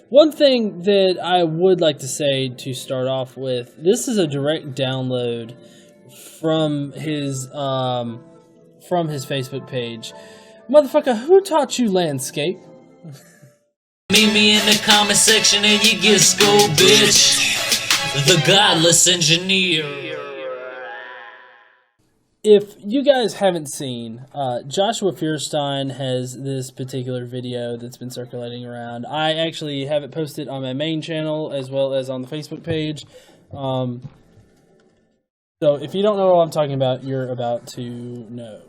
One thing that I would like to say to start off with, this is a direct download from his Facebook page. Motherfucker, who taught you landscape? Meet me in the comment section and you get schooled, bitch. The Godless engineer. If you guys haven't seen, Joshua Feuerstein has this particular video that's been circulating around. I actually have it posted on my main channel as well as on the Facebook page. So if you don't know what I'm talking about, you're about to know.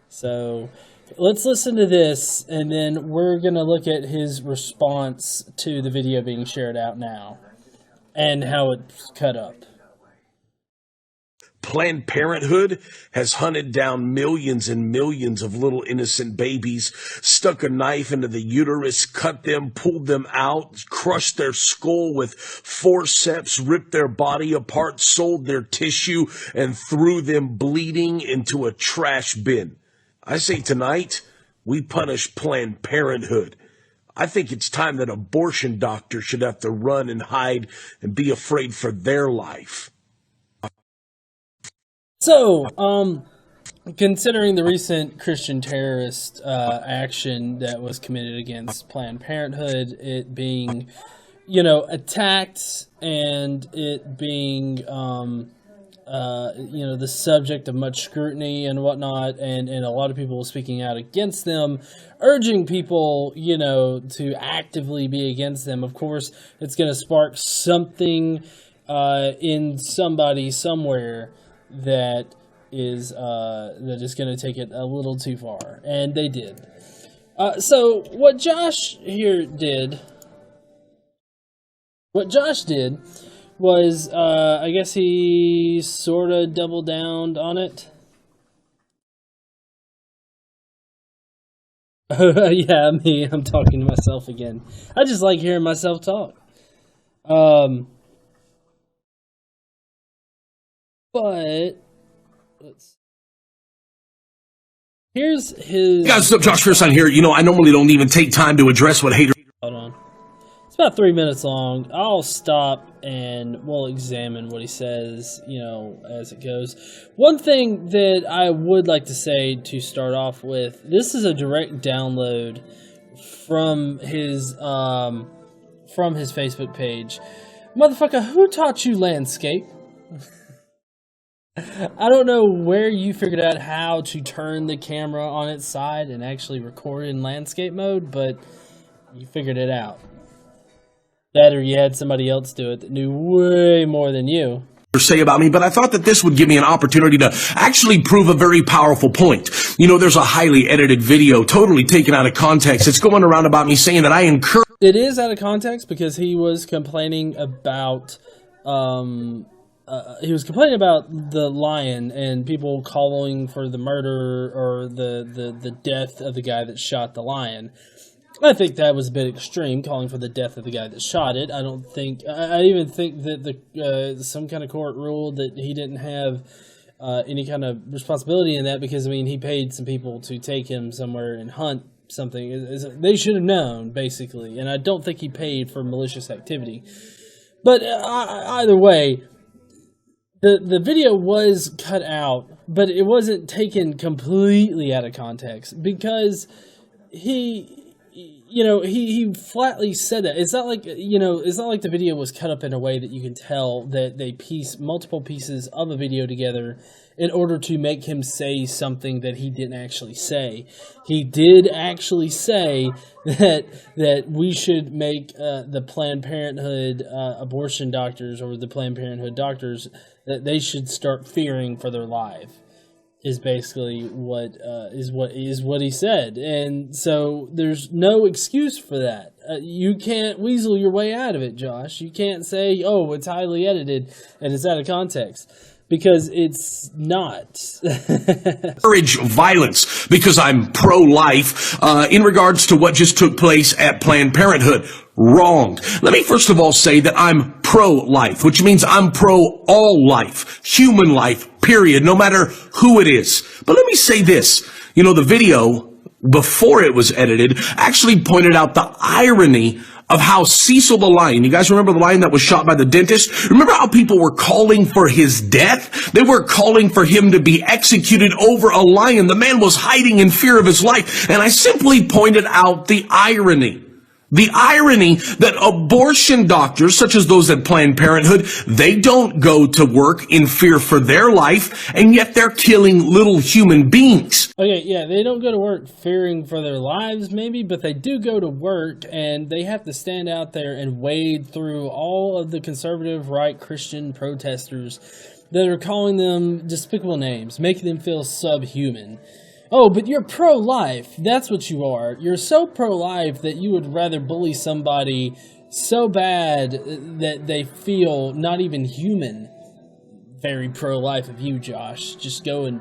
So let's listen to this, and then we're going to look at his response to the video being shared out now and how it's cut up. Planned Parenthood has hunted down millions and millions of little innocent babies, stuck a knife into the uterus, cut them, pulled them out, crushed their skull with forceps, ripped their body apart, sold their tissue, and threw them bleeding into a trash bin. I say tonight, we punish Planned Parenthood. I think it's time that abortion doctors should have to run and hide and be afraid for their life. So, considering the recent Christian terrorist action that was committed against Planned Parenthood, it being, attacked, and it being, the subject of much scrutiny and whatnot, and a lot of people speaking out against them, urging people, to actively be against them. Of course, it's going to spark something in somebody somewhere that is going to take it a little too far, and they did. So what Josh did was, I guess he sort of doubled down on it. Yeah, I'm talking to myself again. I just like hearing myself talk. But here's his. Guys, what's up? Josh Feuerstein here. I normally don't even take time to address what haters. Hold on. It's about 3 minutes long. I'll stop and we'll examine what he says, as it goes. One thing that I would like to say to start off with, this is a direct download from his Facebook page. Motherfucker, who taught you landscape? I don't know where you figured out how to turn the camera on its side and actually record in landscape mode, but you figured it out. That or you had somebody else do it that knew way more than you. Say about me, but I thought that this would give me an opportunity to actually prove a very powerful point. There's a highly edited video, totally taken out of context. It's going around about me saying that I encourage. It is out of context because he was complaining about the lion and people calling for the murder or the death of the guy that shot the lion. I think that was a bit extreme, calling for the death of the guy that shot it. I even think that some kind of court ruled that he didn't have any kind of responsibility in that because, he paid some people to take him somewhere and hunt something. They should have known, basically, and I don't think he paid for malicious activity. But either way, the video was cut out, but it wasn't taken completely out of context because he flatly said that. It's not like the video was cut up in a way that you can tell that they piece multiple pieces of a video together in order to make him say something that he didn't actually say. He did actually say that we should make the Planned Parenthood abortion doctors or the Planned Parenthood doctors, that they should start fearing for their life. Is basically what he said, and so there's no excuse for that. You can't weasel your way out of it, Josh. You can't say, "Oh, it's highly edited and it's out of context," because it's not. Encourage violence because I'm pro-life in regards to what just took place at Planned Parenthood. Wrong. Let me first of all say that I'm pro-life, which means I'm pro all life, human life, period, no matter who it is. But let me say this. The video before it was edited, actually pointed out the irony of how Cecil the lion, you guys remember the lion that was shot by the dentist? Remember how people were calling for his death? They were calling for him to be executed over a lion. The man was hiding in fear of his life. And I simply pointed out the irony. The irony that abortion doctors, such as those at Planned Parenthood, they don't go to work in fear for their life, and yet they're killing little human beings. Okay, yeah, they don't go to work fearing for their lives, maybe, but they do go to work, and they have to stand out there and wade through all of the conservative right Christian protesters that are calling them despicable names, making them feel subhuman. Oh, but you're pro-life. That's what you are. You're so pro-life that you would rather bully somebody so bad that they feel not even human. Very pro-life of you, Josh. Just go and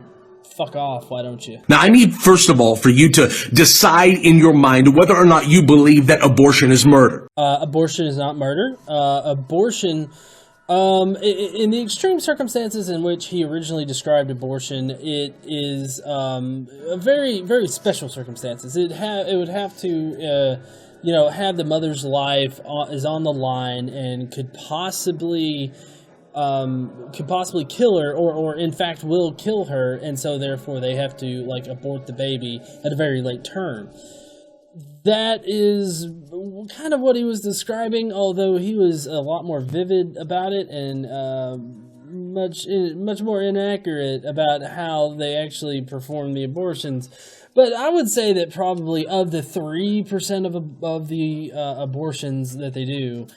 fuck off, why don't you? Now, I need, first of all, for you to decide in your mind whether or not you believe that abortion is murder. Abortion is not murder. Abortion... in the extreme circumstances in which he originally described abortion, it is a very, very special circumstances. It would have to, have the mother's life is on the line and could possibly kill her, or in fact will kill her, and so therefore they have to abort the baby at a very late term. That is kind of what he was describing, although he was a lot more vivid about it and much more inaccurate about how they actually perform the abortions. But I would say that probably of the 3% of the abortions that they do,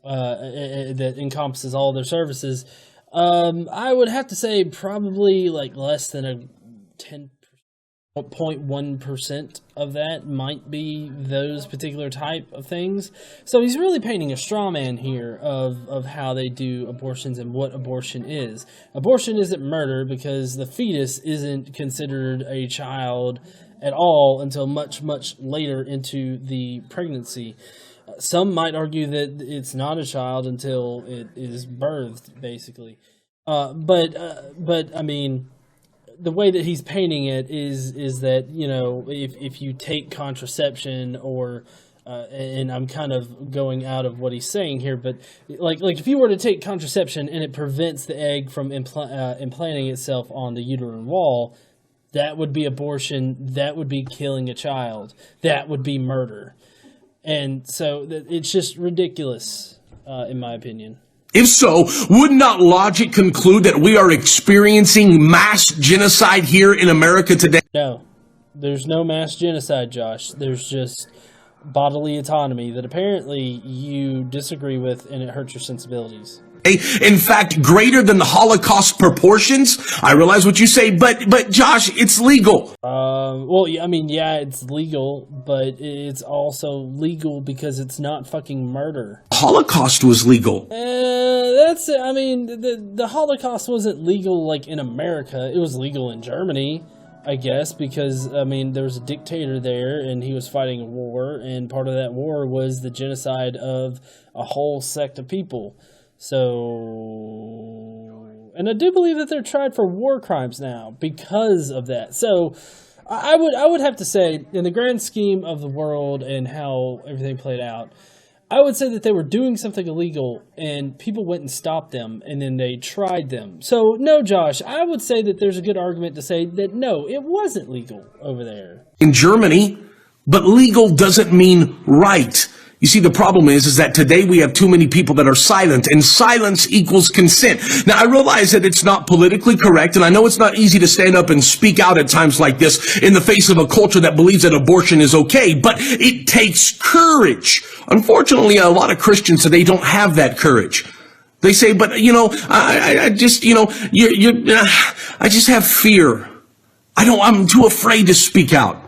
that encompasses all their services, I would have to say probably less than a 0.1% of that might be those particular type of things. So he's really painting a straw man here of how they do abortions and what abortion is. Abortion isn't murder because the fetus isn't considered a child at all until much, much later into the pregnancy. Some might argue that it's not a child until it is birthed, basically. But I mean, the way that he's painting it is that, if you take contraception or, and I'm kind of going out of what he's saying here, but like if you were to take contraception and it prevents the egg from implanting itself on the uterine wall, that would be abortion. That would be killing a child. That would be murder. And so it's just ridiculous, in my opinion. If so, would not logic conclude that we are experiencing mass genocide here in America today? No, there's no mass genocide, Josh. There's just bodily autonomy that apparently you disagree with, and it hurts your sensibilities. In fact, greater than the Holocaust proportions. I realize what you say, but Josh, it's legal. It's legal, but it's also legal because it's not fucking murder. Holocaust was legal. The Holocaust wasn't legal in America. It was legal in Germany, I guess, because there was a dictator there and he was fighting a war, and part of that war was the genocide of a whole sect of people. So, and I do believe that they're tried for war crimes now because of that. So, I would have to say, in the grand scheme of the world and how everything played out, I would say that they were doing something illegal and people went and stopped them and then they tried them. So, no, Josh, I would say that there's a good argument to say that no, it wasn't legal over there. In Germany, but legal doesn't mean right. You see, the problem is that today we have too many people that are silent, and silence equals consent. Now, I realize that it's not politically correct, and I know it's not easy to stand up and speak out at times like this in the face of a culture that believes that abortion is okay, but it takes courage. Unfortunately, a lot of Christians today don't have that courage. They say, but, I just have fear. I'm too afraid to speak out.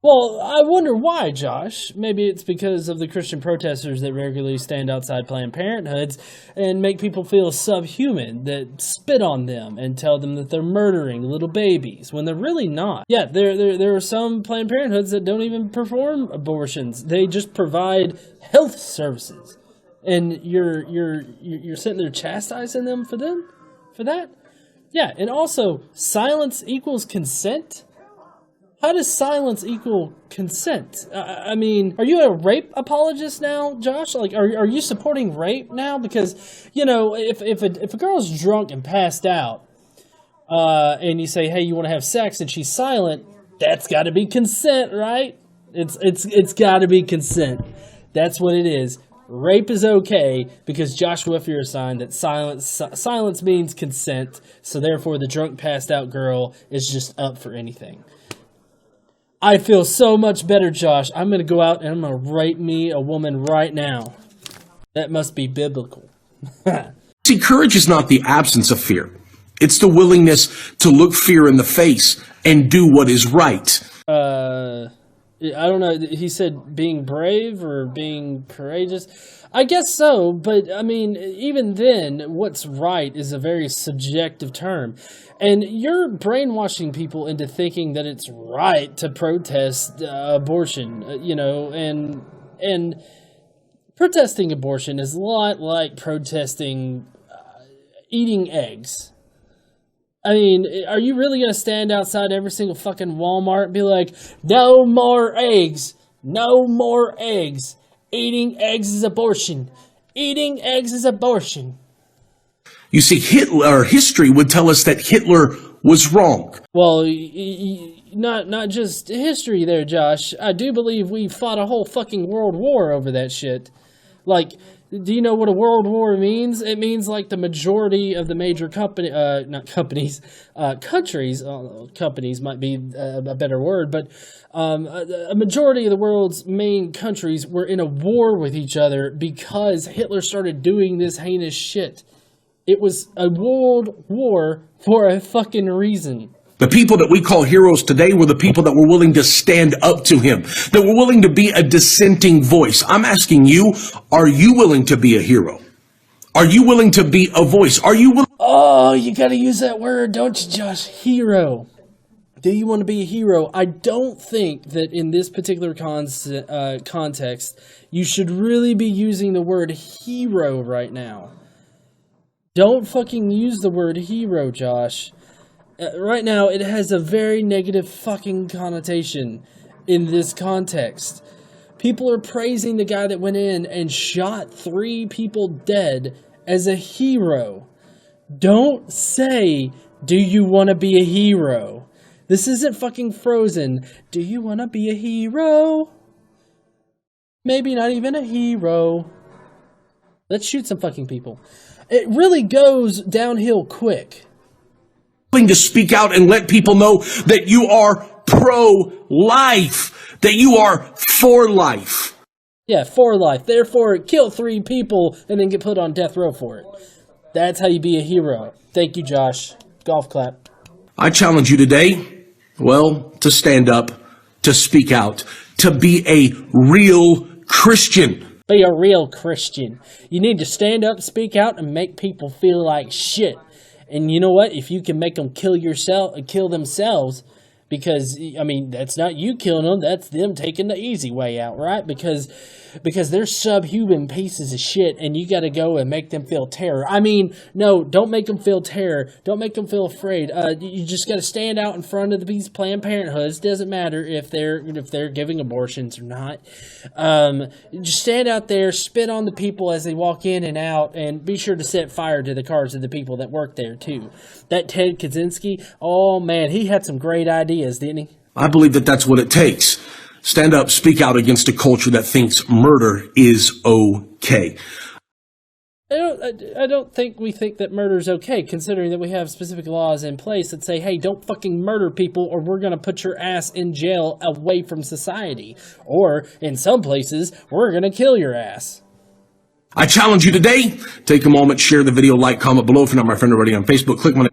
Well, I wonder why, Josh. Maybe it's because of the Christian protesters that regularly stand outside Planned Parenthoods and make people feel subhuman, that spit on them and tell them that they're murdering little babies when they're really not. Yeah, there are some Planned Parenthoods that don't even perform abortions. They just provide health services. And you're sitting there chastising them for that? Yeah, and also, silence equals consent? How does silence equal consent? I mean, are you a rape apologist now, Josh? Like, are you supporting rape now? Because, you know, if a girl's drunk and passed out, and you say, hey, you want to have sex, and she's silent, that's got to be consent, right? It's got to be consent. That's what it is. Rape is okay because Joshua Feuerstein that silence means consent, so therefore the drunk passed out girl is just up for anything. I feel so much better, Josh. I'm going to go out and I'm going to rape me a woman right now. That must be biblical. See, courage is not the absence of fear. It's the willingness to look fear in the face and do what is right. I don't know. He said being brave or being courageous. I guess so, but I mean, even then, what's right is a very subjective term. And you're brainwashing people into thinking that it's right to protest abortion, you know, and protesting abortion is a lot like protesting eating eggs. I mean, are you really going to stand outside every single fucking Walmart and be like, no more eggs, no more eggs, eating eggs is abortion, eating eggs is abortion? You see, history would tell us that Hitler was wrong. Well, not just history there, Josh. I do believe we fought a whole fucking world war over that shit. Like, do you know what a world war means? It means like the majority of the major countries, companies might be a better word, but a majority of the world's main countries were in a war with each other because Hitler started doing this heinous shit. It was a world war for a fucking reason. The people that we call heroes today were the people that were willing to stand up to him, that were willing to be a dissenting voice. I'm asking you, are you willing to be a hero? Are you willing to be a voice? Are you willing? Oh, you gotta use that word, don't you, Josh? Hero. Do you want to be a hero? I don't think that in this particular context, you should really be using the word hero right now. Don't fucking use the word hero, Josh. Right now, it has a very negative fucking connotation in this context. People are praising the guy that went in and shot 3 people dead as a hero. Don't say, do you want to be a hero? This isn't fucking Frozen. Do you want to be a hero? Maybe not even a hero. Let's shoot some fucking people. It really goes downhill quick. To speak out and let people know that you are pro-life, that you are for life. Yeah, for life. Therefore, kill 3 people and then get put on death row for it. That's how you be a hero. Thank you, Josh. Golf clap. I challenge you today, well, to stand up, to speak out, to be a real Christian. Be a real Christian. You need to stand up, speak out, and make people feel like shit. And you know what? If you can make them kill themselves, because, I mean, that's not you killing them, that's them taking the easy way out, right? Because they're subhuman pieces of shit, and you got to go and make them feel terror. I mean, no, don't make them feel terror. Don't make them feel afraid. You just got to stand out in front of these Planned Parenthoods. It doesn't matter if they're giving abortions or not. Just stand out there, spit on the people as they walk in and out, and be sure to set fire to the cars of the people that work there too. That Ted Kaczynski, oh man, he had some great ideas, didn't he? I believe that that's what it takes. Stand up, speak out against a culture that thinks murder is okay. I don't think we think that murder is okay, considering that we have specific laws in place that say, hey, don't fucking murder people or we're going to put your ass in jail away from society. Or, in some places, we're going to kill your ass. I challenge you today. Take a moment, share the video, like, comment below. If you're not my friend already on Facebook, click on it.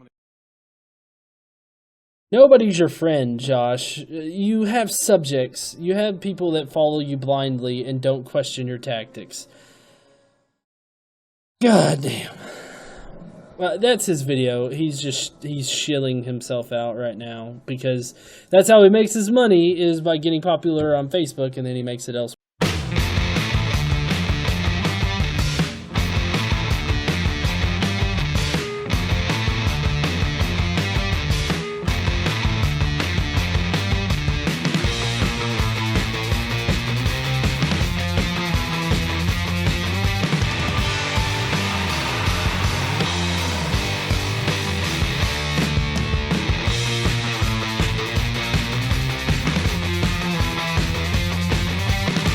Nobody's your friend, Josh. You have subjects. You have people that follow you blindly and don't question your tactics. God damn. Well, that's his video. He's shilling himself out right now because that's how he makes his money, is by getting popular on Facebook, and then he makes it elsewhere.